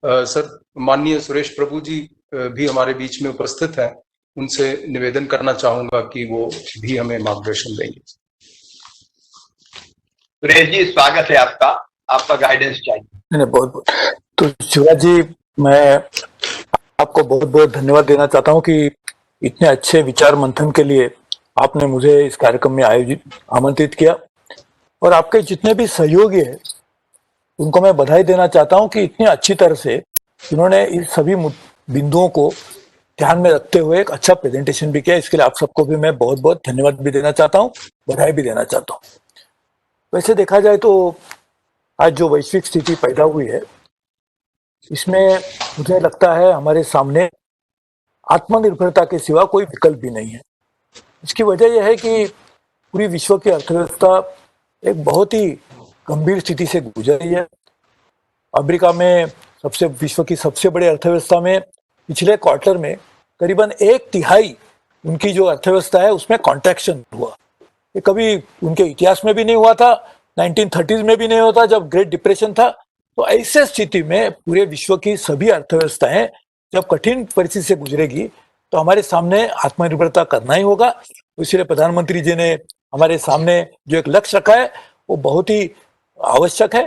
Sir, माननीय सुरेश प्रभु जी भी हमारे बीच में उपस्थित हैं। उनसे निवेदन करना चाहूंगा कि वो भी हमें मार्गदर्शन देंगे। सुरेश जी, स्वागत है आपका। आपका गाइडेंस चाहिए। बहुत बहुत तो शिवराज जी, मैं आपको बहुत बहुत धन्यवाद देना चाहता हूं कि इतने अच्छे विचार मंथन के लिए आपने मुझे इस कार्यक्रम में आमंत्रित किया, और आपके जितने भी सहयोगी हैं उनको मैं बधाई देना चाहता हूं कि इतनी अच्छी तरह से इन्होंने इस सभी बिंदुओं को ध्यान में रखते हुए एक अच्छा प्रेजेंटेशन भी किया। इसके लिए आप सबको भी मैं बहुत बहुत धन्यवाद भी देना चाहता हूं, बधाई भी देना चाहता हूं। वैसे देखा जाए तो आज जो वैश्विक स्थिति पैदा हुई है, इसमें मुझे लगता है हमारे सामने आत्मनिर्भरता के सिवा कोई विकल्प भी नहीं है। इसकी वजह यह है कि पूरी विश्व की अर्थव्यवस्था एक बहुत ही गंभीर स्थिति से गुजर रही है। अमेरिका में विश्व की सबसे बड़ी अर्थव्यवस्था में पिछले क्वार्टर में करीबन 1/3 उनकी जो अर्थव्यवस्था है उसमें कॉन्ट्रैक्शन हुआ। ये कभी उनके इतिहास में भी नहीं हुआ था, 1930s में भी नहीं होता जब ग्रेट डिप्रेशन था। तो ऐसे स्थिति में पूरे विश्व की सभी अर्थव्यवस्थाएं जब कठिन परिस्थिति से गुजरेगी तो हमारे सामने आत्मनिर्भरता करना ही होगा। इसलिए प्रधानमंत्री जी ने हमारे सामने जो एक लक्ष्य रखा है वो बहुत ही आवश्यक है,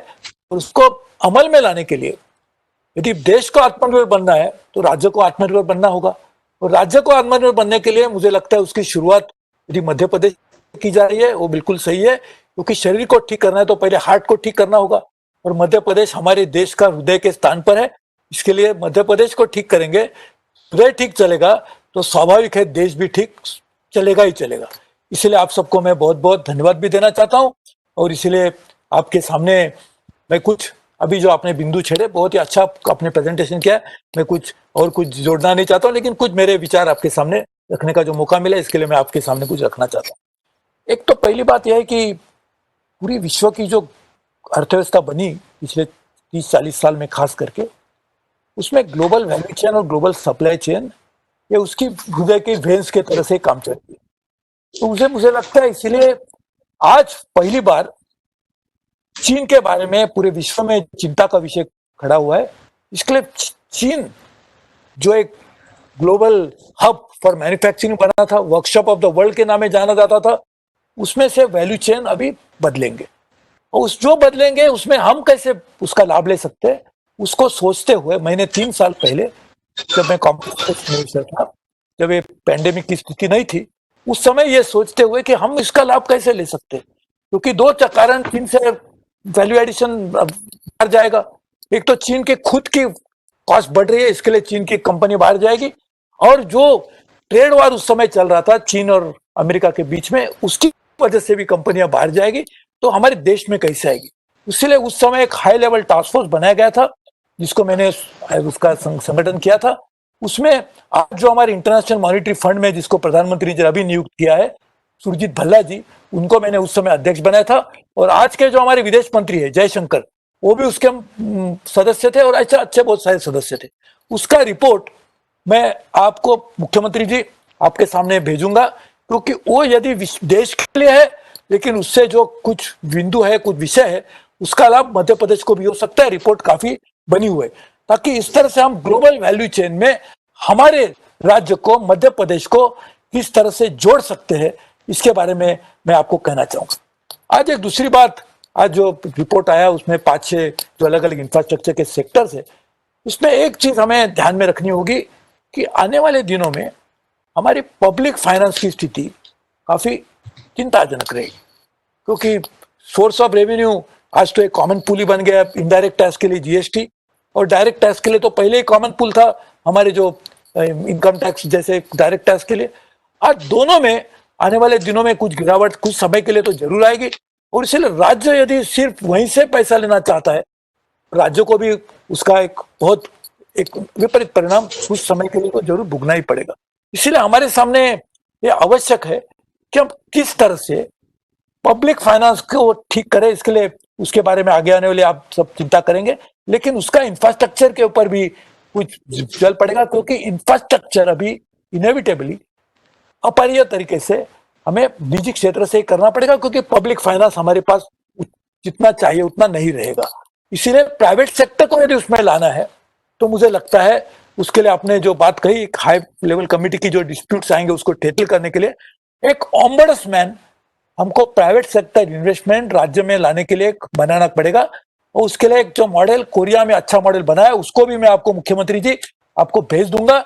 और उसको अमल में लाने के लिए यदि देश को आत्मनिर्भर बनना है तो राज्य को आत्मनिर्भर बनना होगा, और राज्य को आत्मनिर्भर बनने के लिए मुझे लगता है उसकी शुरुआत यदि मध्य प्रदेश की जा रही है वो बिल्कुल सही है, क्योंकि शरीर को ठीक करना है तो पहले हार्ट को ठीक करना होगा, और मध्य प्रदेश हमारे देश का हृदय के स्थान पर है। इसके लिए मध्य प्रदेश को ठीक करेंगे, हृदय ठीक चलेगा तो स्वाभाविक है देश भी ठीक चलेगा ही चलेगा। इसलिए आप सबको मैं बहुत बहुत धन्यवाद भी देना चाहता हूँ, और इसलिए आपके सामने मैं कुछ अभी जो आपने बिंदु छेड़े बहुत ही अच्छा आपने प्रेजेंटेशन किया है, मैं कुछ जोड़ना नहीं चाहता हूँ, लेकिन कुछ मेरे विचार आपके सामने रखने का जो मौका मिला इसके लिए मैं आपके सामने कुछ रखना चाहता हूँ। एक तो पहली बात यह है कि पूरी विश्व की जो अर्थव्यवस्था बनी पिछले 30-40 साल में खास करके, उसमें ग्लोबल वैल्यू चेन और ग्लोबल सप्लाई चेन ये उसकी हृदय के वेन्स के तरह से काम करती है। तो मुझे लगता है इसलिए आज पहली बार चीन के बारे में पूरे विश्व में चिंता का विषय खड़ा हुआ है। इसके लिए चीन जो एक ग्लोबल हब फॉर मैन्युफैक्चरिंग बना था, वर्कशॉप ऑफ द वर्ल्ड के नाम में जाना जाता था, उसमें से वैल्यू चेन अभी बदलेंगे, और जो बदलेंगे उसमें हम कैसे उसका लाभ ले सकते हैं उसको सोचते हुए मैंने 3 साल पहले जब मैं कॉम्प्यूटर मिनिस्टर था, जब ये पैंडेमिक की स्थिति नहीं थी, उस समय ये सोचते हुए कि हम इसका लाभ कैसे ले सकते हैं, क्योंकि 2 कारण चीन से वैल्यू एडिशन बढ़ जाएगा। एक तो चीन के खुद की कॉस्ट बढ़ रही है, इसके लिए चीन की कंपनी बाहर जाएगी, और जो ट्रेड वार उस समय चल रहा था चीन और अमेरिका के बीच में, उसकी वजह से भी कंपनियां बाहर जाएगी, तो हमारे देश में कैसे आएगी। इसलिए उस समय एक हाई लेवल टास्क फोर्स बनाया गया था जिसको मैंने उसका संगठन किया था। उसमें आज जो हमारे इंटरनेशनल मॉनिटरी फंड में जिसको प्रधानमंत्री जी अभी नियुक्त किया है, सुरजीत भल्ला जी, उनको मैंने उस समय अध्यक्ष बनाया था, और आज के जो हमारे विदेश मंत्री है जयशंकर, वो भी उसके सदस्य थे, और ऐसे अच्छे बहुत सारे सदस्य थे। उसका रिपोर्ट मैं आपको मुख्यमंत्री जी आपके सामने भेजूंगा, क्योंकि वो यदि देश के लिए है लेकिन उससे जो कुछ बिंदु है, कुछ विषय है, उसका लाभ मध्य प्रदेश को भी हो सकता है। रिपोर्ट काफी बनी हुई है, ताकि इस तरह से हम ग्लोबल वैल्यू चेन में हमारे राज्य को, मध्य प्रदेश को किस तरह से जोड़ सकते हैं, इसके बारे में मैं आपको कहना चाहूंगा। आज एक दूसरी बात, आज जो रिपोर्ट आया उसमें 5-6 जो अलग अलग इंफ्रास्ट्रक्चर के सेक्टर्स है, उसमें एक चीज हमें ध्यान में रखनी होगी कि आने वाले दिनों में हमारी पब्लिक फाइनेंस की स्थिति काफी चिंताजनक रहेगी, क्योंकि सोर्स ऑफ रेवेन्यू आज तो एक कॉमन पूल ही बन गया। इनडायरेक्ट टैक्स के लिए जीएसटी, और डायरेक्ट टैक्स के लिए तो पहले ही कॉमन पूल था हमारे जो इनकम टैक्स जैसे डायरेक्ट टैक्स के लिए। आज दोनों में आने वाले दिनों में कुछ गिरावट कुछ समय के लिए तो जरूर आएगी, और इसलिए राज्य यदि सिर्फ वहीं से पैसा लेना चाहता है, राज्य को भी उसका एक विपरीत परिणाम कुछ समय के लिए तो जरूर भुगतना ही पड़ेगा। इसलिए हमारे सामने ये आवश्यक है कि हम किस तरह से पब्लिक फाइनेंस को ठीक करें। इसके लिए उसके बारे में आगे आने वाले आप सब चिंता करेंगे, लेकिन उसका इंफ्रास्ट्रक्चर के ऊपर भी कुछ जल पड़ेगा, क्योंकि इंफ्रास्ट्रक्चर अभी इनएविटेबली अपरिहार्य तरीके से हमें निजी क्षेत्र से करना पड़ेगा, क्योंकि पब्लिक फाइनेंस हमारे पास जितना चाहिए उतना नहीं रहेगा। इसीलिए प्राइवेट सेक्टर को यदि उसमें लाना है तो मुझे लगता है उसके लिए आपने जो बात कही, एक हाई लेवल कमेटी की जो डिस्प्यूट्स आएंगे उसको टैकल करने के लिए एक ऑम्बड्समैन हमको प्राइवेट सेक्टर इन्वेस्टमेंट राज्य में लाने के लिए बनाना पड़ेगा। और उसके लिए एक जो मॉडल कोरिया में अच्छा मॉडल बना है उसको भी मैं आपको मुख्यमंत्री जी आपको भेज दूंगा।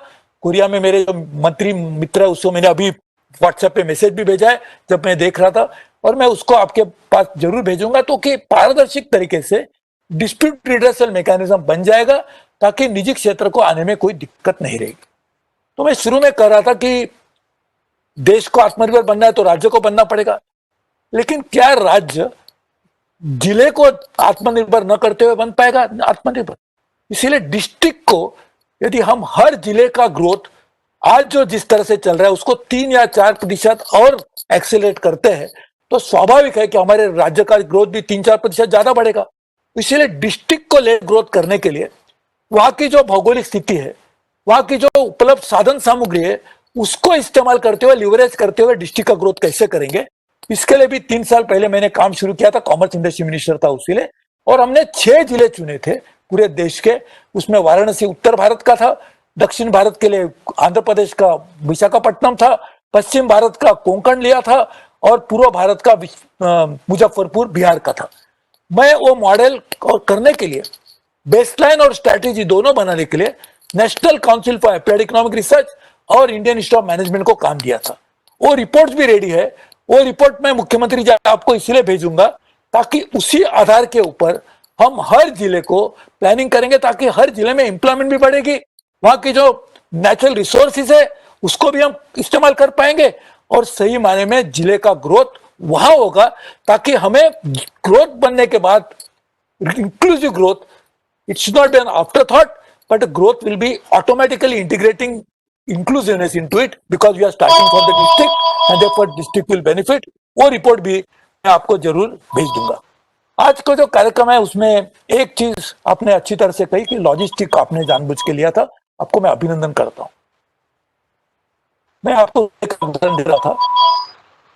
कोरिया में मेरे जो मंत्री मित्र है उसको मैंने अभी व्हाट्सएप पे मैसेज भी भेजा है जब मैं देख रहा था, और मैं उसको आपके पास जरूर भेजूंगा तो कि पारदर्शी तरीके से डिस्प्यूट रिड्रेसल मैकेनिज्म बन जाएगा ताकि निजी क्षेत्र को आने में कोई दिक्कत नहीं रहेगी। तो मैं शुरू में कह रहा था कि देश को आत्मनिर्भर बनना है तो राज्य को बनना पड़ेगा, लेकिन क्या राज्य जिले को आत्मनिर्भर न करते हुए बन पाएगा आत्मनिर्भर? इसीलिए डिस्ट्रिक्ट को यदि हम हर जिले का ग्रोथ आज जो जिस तरह से चल रहा है उसको 3 या 4% और एक्सेलरेट करते हैं तो स्वाभाविक है कि हमारे राज्य का ग्रोथ भी 3-4% ज्यादा बढ़ेगा। इसीलिए डिस्ट्रिक्ट को ले ग्रोथ करने के लिए वहां की जो भौगोलिक स्थिति है, वहां की जो उपलब्ध साधन सामग्री है, उसको इस्तेमाल करते हुए लिवरेज करते हुए डिस्ट्रिक्ट का ग्रोथ कैसे करेंगे, इसके लिए भी 3 साल पहले मैंने काम शुरू किया था। कॉमर्स इंडस्ट्री मिनिस्टर था उसी लिए, और हमने 6 जिले चुने थे पूरे देश के। उसमें वाराणसी उत्तर भारत का था, दक्षिण भारत के लिए आंध्र प्रदेश का विशाखापट्टनम था, पश्चिम भारत का कोंकण लिया था, और पूर्व भारत का मुजफ्फरपुर बिहार का था। मैं वो मॉडल और करने के लिए बेसलाइन और स्ट्रैटेजी दोनों बनाने के लिए national council for applied economic research और इंडियन इंस्टीट्यूट ऑफ मैनेजमेंट को काम दिया था। वो रिपोर्ट्स भी रेडी है। वो रिपोर्ट मैं मुख्यमंत्री जी आपको इसलिए भेजूंगा ताकि उसी आधार के ऊपर हम हर जिले को प्लानिंग करेंगे ताकि हर जिले में एम्प्लॉयमेंट भी बढ़ेगी, वहां की जो नेचुरल रिसोर्सेज है उसको भी हम इस्तेमाल कर पाएंगे, और सही मायने में जिले का ग्रोथ वहां होगा ताकि हमें ग्रोथ बनने के बाद inclusive growth, it should not be an afterthought, but growth will be automatically integrating inclusiveness into it because we are starting from the district and therefore district will benefit। वो report भी मैं आपको जरूर भेज दूंगा। आज का जो कार्यक्रम है उसमें एक चीज आपने अच्छी तरह से कही कि लॉजिस्टिक आपने जानबूझ के लिया था, आपको मैं अभिनंदन करता हूं। मैं आपको एक उदाहरण दे रहा था,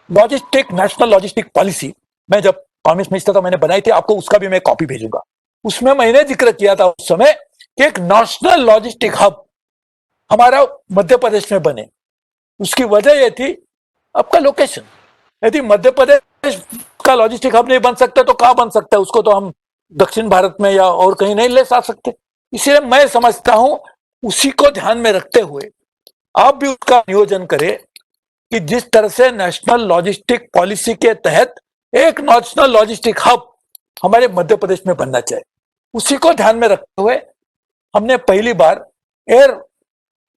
लॉजिस्टिक नेशनल लॉजिस्टिक पॉलिसी मैं जब कॉमर्स मिनिस्टर था मैंने बनाई थी, आपको उसका भी मैं कॉपी भेजूंगा। उसमें मैंने जिक्र किया था उस समय कि एक नेशनल लॉजिस्टिक हब हमारा मध्य प्रदेश में बने। उसकी वजह यह थी आपका लोकेशन। यदि मध्य प्रदेश का लॉजिस्टिक हब नहीं बन सकता तो कहां बन सकता है? उसको तो हम दक्षिण भारत में या और कहीं नहीं ले जा सकते। इसलिए मैं समझता हूं उसी को ध्यान में रखते हुए आप भी उसका नियोजन करें कि जिस तरह से नेशनल लॉजिस्टिक पॉलिसी के तहत एक नेशनल लॉजिस्टिक हब हमारे मध्य प्रदेश में बनना चाहिए। उसी को ध्यान में रखते हुए हमने पहली बार एयर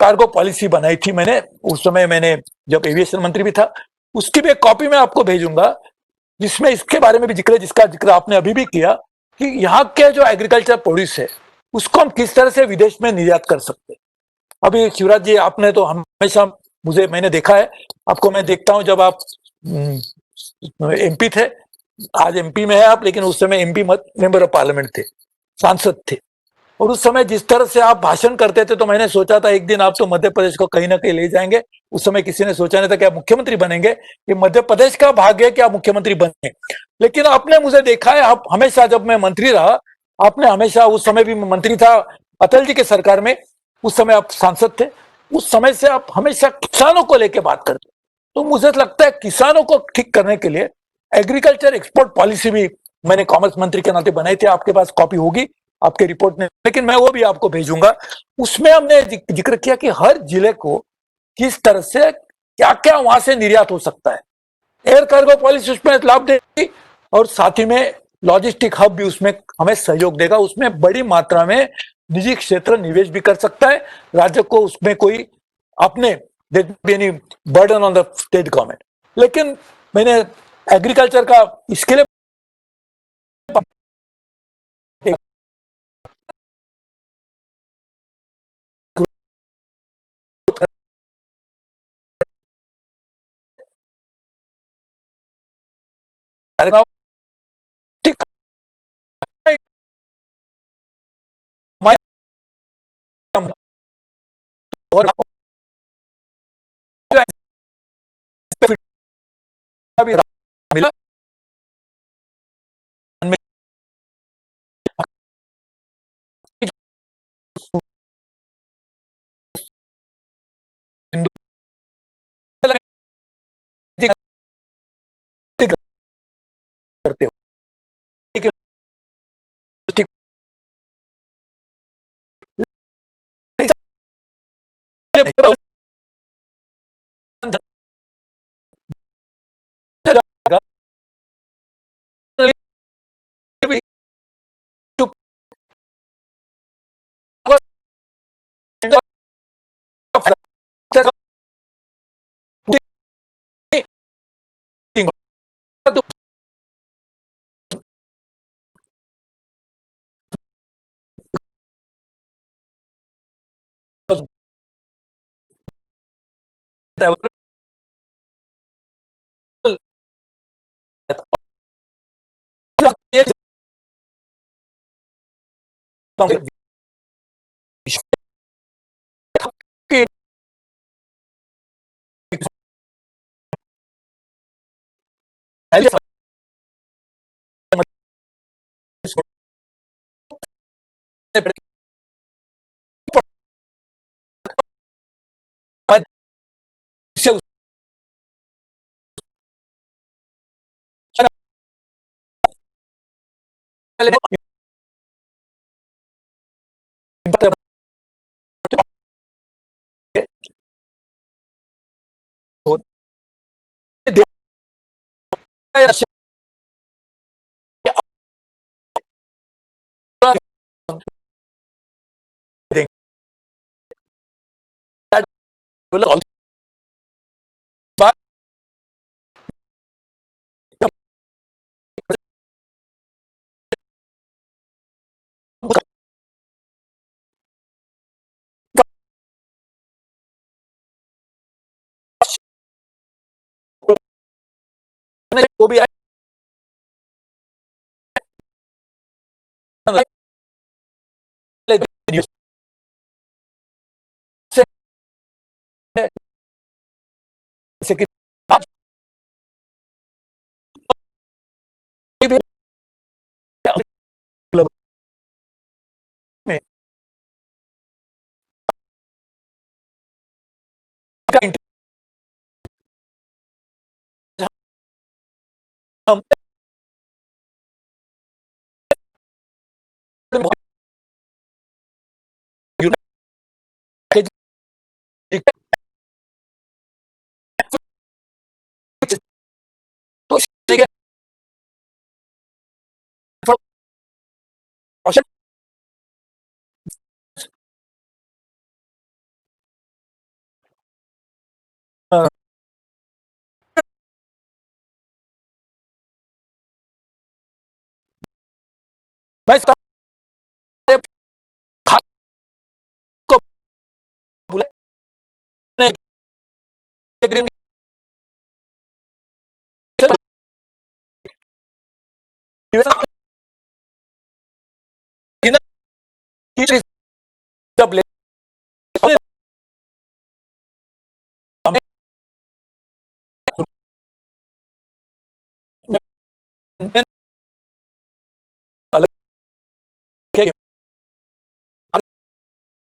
कार्गो पॉलिसी बनाई थी। मैंने उस समय मैंने जब एविएशन मंत्री भी था, उसकी भी एक कॉपी मैं आपको भेजूंगा जिसमें इसके बारे में भी जिक्र है, जिसका जिक्र आपने अभी भी किया कि यहाँ के जो एग्रीकल्चर प्रोड्यूस है उसको हम किस तरह से विदेश में निर्यात कर सकते। अभी शिवराज जी आपने तो हमेशा मैंने देखा है आपको, मैं देखता हूं जब आप एमपी थे, आज एमपी में है आप, लेकिन उस समय एमपी मेंबर ऑफ पार्लियामेंट थे, सांसद थे, और उस समय जिस तरह से आप भाषण करते थे तो मैंने सोचा था एक दिन आप तो मध्य प्रदेश को कहीं ना कहीं ले जाएंगे। उस समय किसी ने सोचा नहीं था कि आप मुख्यमंत्री बनेंगे, ये मध्य प्रदेश का भाग्य है कि आप मुख्यमंत्री बने। लेकिन आपने मुझे देखा है, आप हमेशा जब मैं मंत्री रहा, आपने हमेशा, उस समय भी मंत्री था अटल जी के सरकार में, उस समय आप सांसद थे, उस समय से आप हमेशा किसानों को लेकर बात करते। तो मुझे लगता है किसानों को ठीक करने के लिए एग्रीकल्चर एक्सपोर्ट पॉलिसी भी मैंने कॉमर्स मंत्री के नाते बनाई थी। आपके पास कॉपी होगी आपके रिपोर्ट में, लेकिन मैं वो भी आपको भेजूंगा। उसमें हमने जिक्र किया कि हर जिले को किस तरह से क्या क्या वहां से निर्यात हो सकता है। एयर कार्गो पॉलिसी उसमें लाभ देगी और साथ ही में लॉजिस्टिक हब भी उसमें हमें सहयोग देगा। उसमें बड़ी मात्रा में निजी क्षेत्र निवेश भी कर सकता है, राज्य को उसमें कोई अपने burden on the state government. लेकिन मैंने एग्रीकल्चर का इसके लिए वो भी आप में हम मैं को बुलाने जब ले हमें अलग के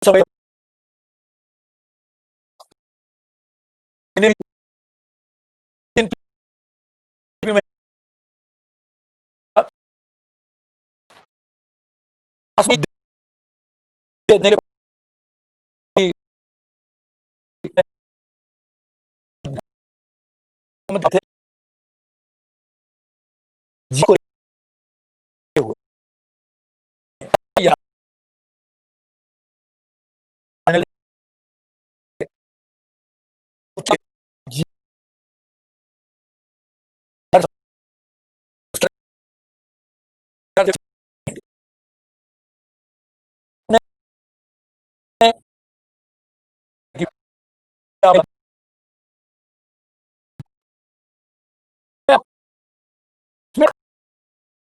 समय में देने के जी को या जी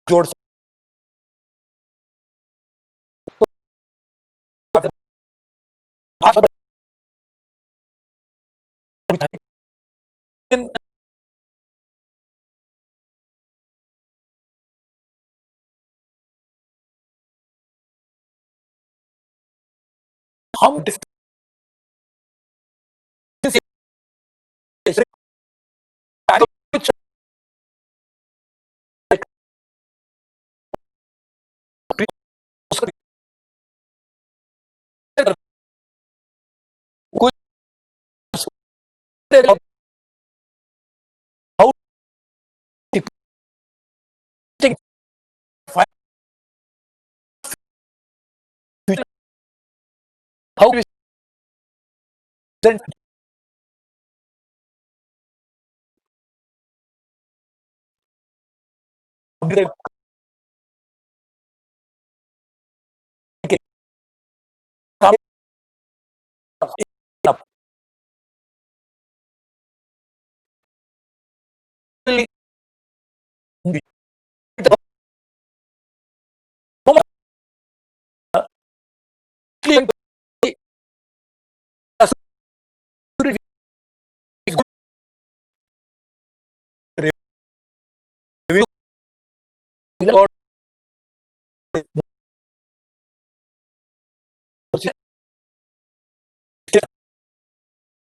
जोड़ हम how we present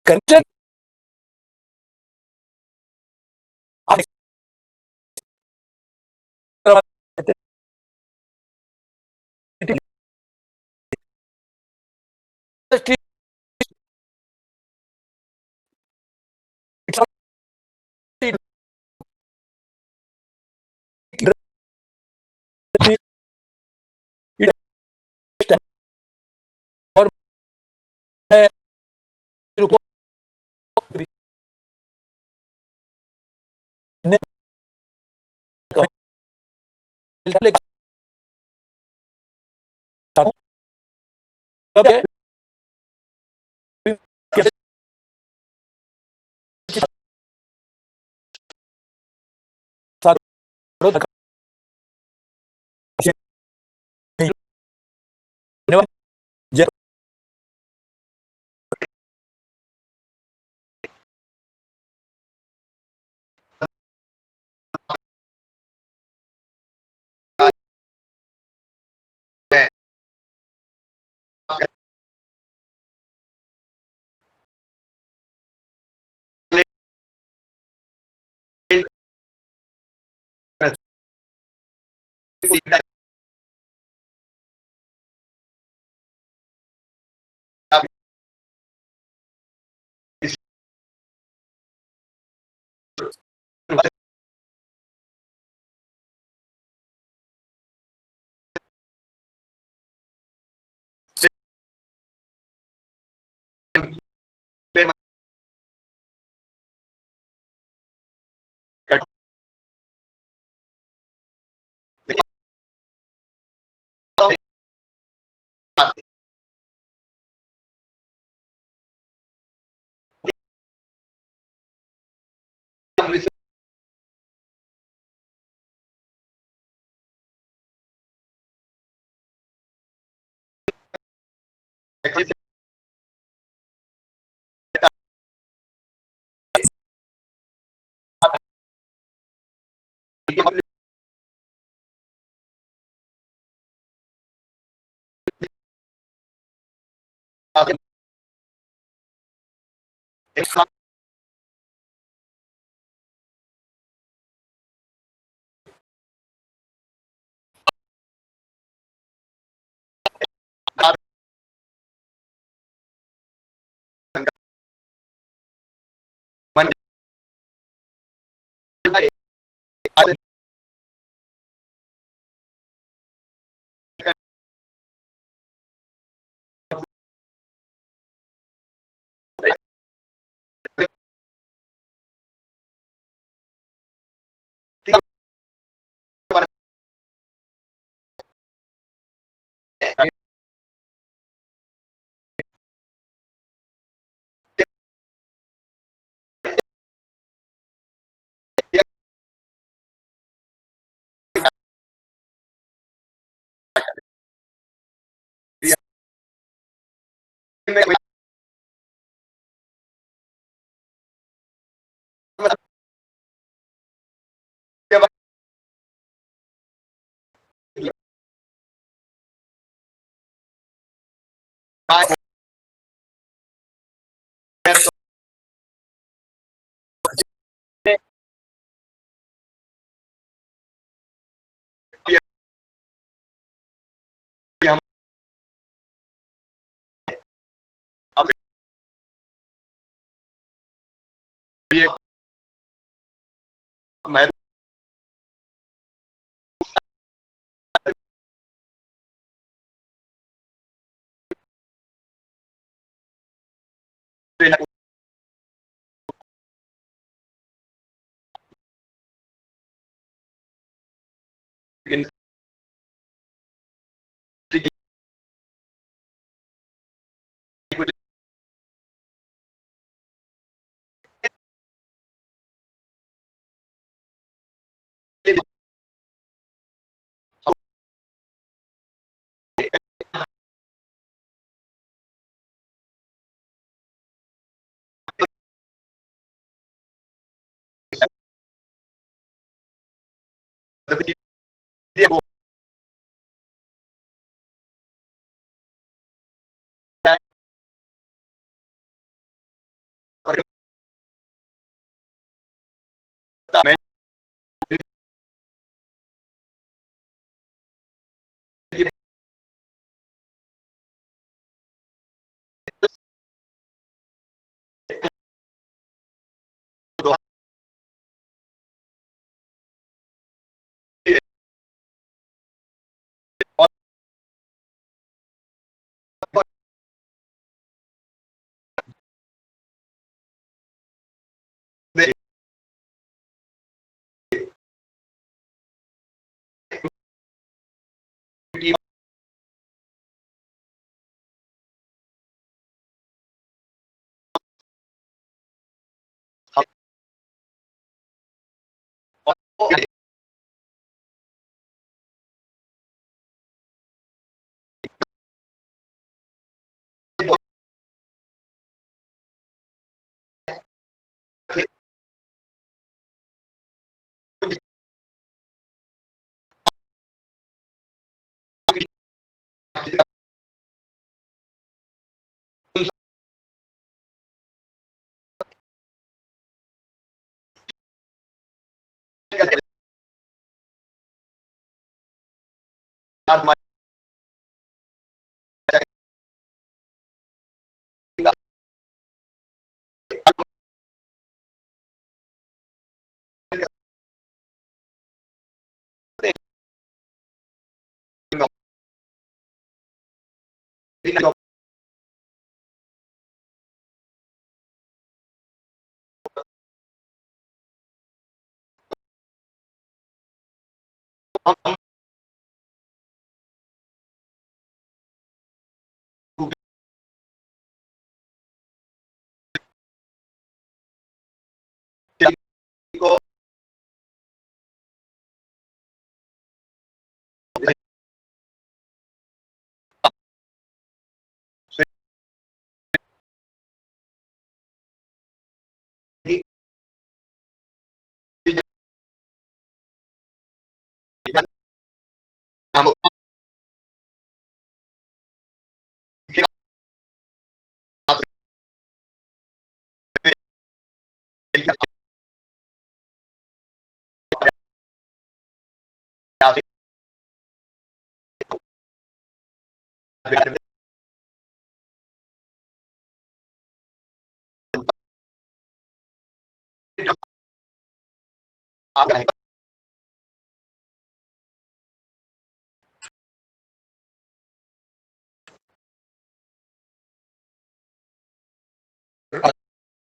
content और ये मैं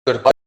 अगर